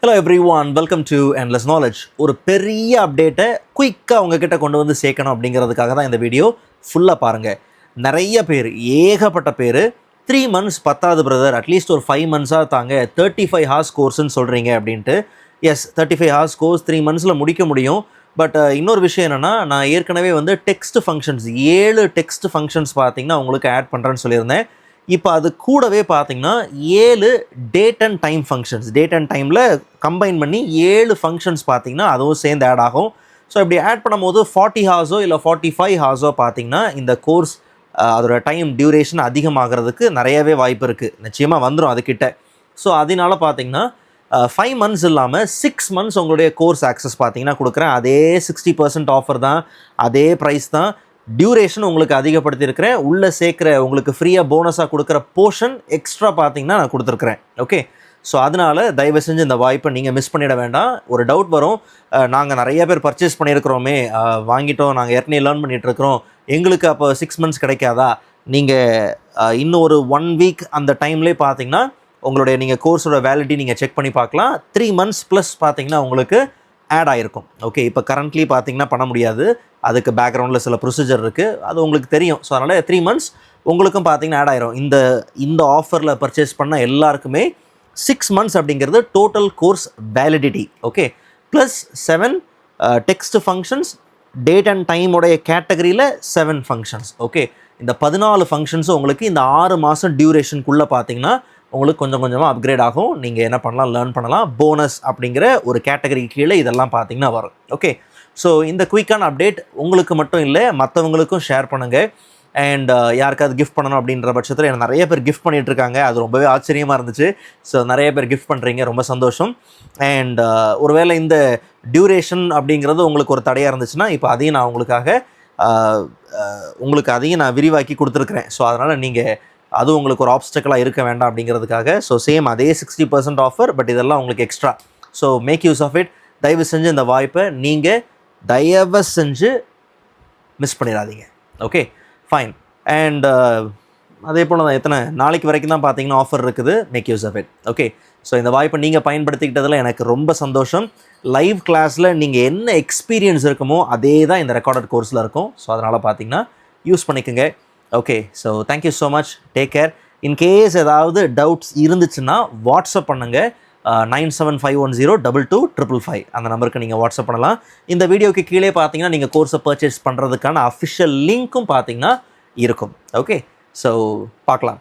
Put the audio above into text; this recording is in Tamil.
Hello everyone, welcome to endless knowledge. ஒரு பெரிய அப்டேட்டை குயிக்காக உங்ககிட்ட கொண்டு வந்து சேர்க்கணும் அப்படிங்கிறதுக்காக தான் இந்த வீடியோ ஃபுல்லாக பாருங்கள். நிறைய பேர், ஏகப்பட்ட பேர் 3 months பத்தாது பிரதர், அட்லீஸ்ட் ஒரு 5 months தாங்க, 35 hours கோர்ஸ்ன்னு சொல்கிறீங்க அப்படின்ட்டு. எஸ், 35 hours கோர்ஸ் 3 months முடிக்க முடியும். பட் இன்னொரு விஷயம் என்னென்னா, நான் ஏற்கனவே வந்து டெக்ஸ்ட் ஃபங்க்ஷன்ஸ் 7 டெக்ஸ்ட் ஃபங்க்ஷன்ஸ் பார்த்தீங்கன்னா உங்களுக்கு ஆட் பண்ணுறேன்னு சொல்லியிருந்தேன். இப்போ அது கூடவே பார்த்தீங்கன்னா 7 date and time functions, date and டைமில் கம்பைன் பண்ணி 7 ஃபங்க்ஷன்ஸ் பார்த்தீங்கன்னா அதுவும் சேர்ந்து ஆட் ஆகும். ஸோ இப்படி ஆட் பண்ணும்போது 40 hours இல்லை 45 hours பார்த்தீங்கன்னா இந்த கோர்ஸ் அதோட டைம் டியூரேஷன் அதிகமாகிறதுக்கு நிறையவே வாய்ப்பு இருக்குது. நிச்சயமாக வந்துடும் அதுக்கிட்ட. ஸோ அதனால பார்த்தீங்கன்னா 5 months இல்லாமல் 6 months உங்களுடைய கோர்ஸ் ஆக்சஸ் பார்த்தீங்கன்னா கொடுக்குறேன். அதே 60% ஆஃபர் தான், அதே ப்ரைஸ் தான். டியூரேஷன் உங்களுக்கு அதிகப்படுத்தியிருக்கிறேன். உள்ளே சேர்க்குற உங்களுக்கு ஃப்ரீயாக போனஸாக கொடுக்குற போர்ஷன் எக்ஸ்ட்ரா பார்த்தீங்கன்னா நான் கொடுத்துருக்குறேன். ஓகே, ஸோ அதனால் தயவு செஞ்சு இந்த வாய்ப்பை நீங்கள் மிஸ் பண்ணிட வேண்டாம். ஒரு டவுட் வரும், நாங்கள் நிறைய பேர் பர்ச்சேஸ் பண்ணியிருக்கிறோமே, வாங்கிட்டோம், நாங்கள் ஏற்கனவே லேர்ன் பண்ணிகிட்ருக்குறோம், எங்களுக்கு அப்போ 6 months கிடைக்காதா? நீங்கள் இன்னும் ஒரு 1 week அந்த டைம்லேயே பார்த்தீங்கன்னா உங்களுடைய நீங்கள் கோர்ஸோட வேலிடிட்டி நீங்கள் செக் பண்ணி பார்க்கலாம். 3 months ப்ளஸ் பார்த்தீங்கன்னா உங்களுக்கு ஆட் ஆகிருக்கும். ஓகே, இப்போ கரண்ட்லி பார்த்தீங்கன்னா பண்ண முடியாது, அதுக்கு பேக்ரவுண்டில் சில ப்ரொசீஜர் இருக்குது, அது உங்களுக்கு தெரியும். ஸோ அதனால் 3 months உங்களுக்கும் பார்த்தீங்கன்னா ஆட் ஆயிரும். இந்த ஆஃபரில் பர்ச்சேஸ் பண்ண எல்லாருக்குமே 6 months அப்படிங்கிறது total course validity. Okay, plus 7 text functions, date and டைமோடைய கேட்டகரியில் 7 ஃபங்க்ஷன்ஸ். ஓகே, இந்த 14 ஃபங்க்ஷன்ஸும் உங்களுக்கு இந்த 6 மாதம் டியூரேஷனுக்குள்ளே பார்த்தீங்கன்னா உங்களுக்கு கொஞ்சம் கொஞ்சமாக அப்கிரேட் ஆகும். நீங்கள் என்ன பண்ணலாம், லேர்ன் பண்ணலாம். போனஸ் அப்படிங்கிற ஒரு கேட்டகரி கீழே இதெல்லாம் பார்த்தீங்கன்னா வரும். ஓகே, ஸோ இந்த குயிக்கான அப்டேட் உங்களுக்கு மட்டும் இல்லை, மற்றவங்களுக்கும் ஷேர் பண்ணுங்கள். அண்ட் யாருக்காவது கிஃப்ட் பண்ணணும் அப்படின்ற பட்சத்தில் எனக்கு நிறைய பேர் கிஃப்ட் பண்ணிகிட்ருக்காங்க. அது ரொம்பவே ஆச்சரியமாக இருந்துச்சு. ஸோ நிறைய பேர் கிஃப்ட் பண்ணுறீங்க, ரொம்ப சந்தோஷம். அண்ட் ஒருவேளை இந்த டியூரேஷன் அப்படிங்கிறது உங்களுக்கு ஒரு தடையாக இருந்துச்சுன்னா இப்போ அதையும் நான் உங்களுக்கு அதையும் நான் விரிவாக்கி கொடுத்துருக்குறேன். ஸோ அதனால் நீங்கள் அது உங்களுக்கு ஒரு ஆப்ஸ்டக்கலாக இருக்க வேண்டாம் அப்படிங்கிறதுக்காக. ஸோ சேம் அதே 60% ஆஃபர், பட் இதெல்லாம் உங்களுக்கு extra. So make use of it. தயவு செஞ்சு இந்த வாய்ப்பை நீங்கள் தயவு செஞ்சு மிஸ் பண்ணிடாதீங்க. Okay, fine. அண்ட் அதே போல் தான் எத்தனை நாளைக்கு வரைக்கும் தான் பார்த்தீங்கன்னா ஆஃபர் இருக்குது. Make use of it. Okay, so இந்த வாய்ப்பை நீங்கள் பயன்படுத்திக்கிட்டதில் எனக்கு ரொம்ப சந்தோஷம். லைவ் கிளாஸில் நீங்கள் என்ன எக்ஸ்பீரியன்ஸ் இருக்குமோ அதே தான் இந்த ரெக்கார்டட் கோர்ஸில் இருக்கும். ஸோ அதனால் பார்த்தீங்கன்னா யூஸ் பண்ணிக்கோங்க. Okay, so thank you so much, take care. In case ஏதாவது டவுட்ஸ் இருந்துச்சுன்னா வாட்ஸ்அப் பண்ணுங்கள். 9751022555 அந்த நம்பருக்கு நீங்கள் வாட்ஸ்அப் பண்ணலாம். இந்த வீடியோக்கு கீழே பார்த்தீங்கன்னா நீங்கள் கோர்ஸை பர்ச்சேஸ் பண்ணுறதுக்கான அஃபிஷியல் லிங்க்கும் பார்த்தீங்கன்னா இருக்கும். ஓகே, ஸோ பார்க்கலாம்.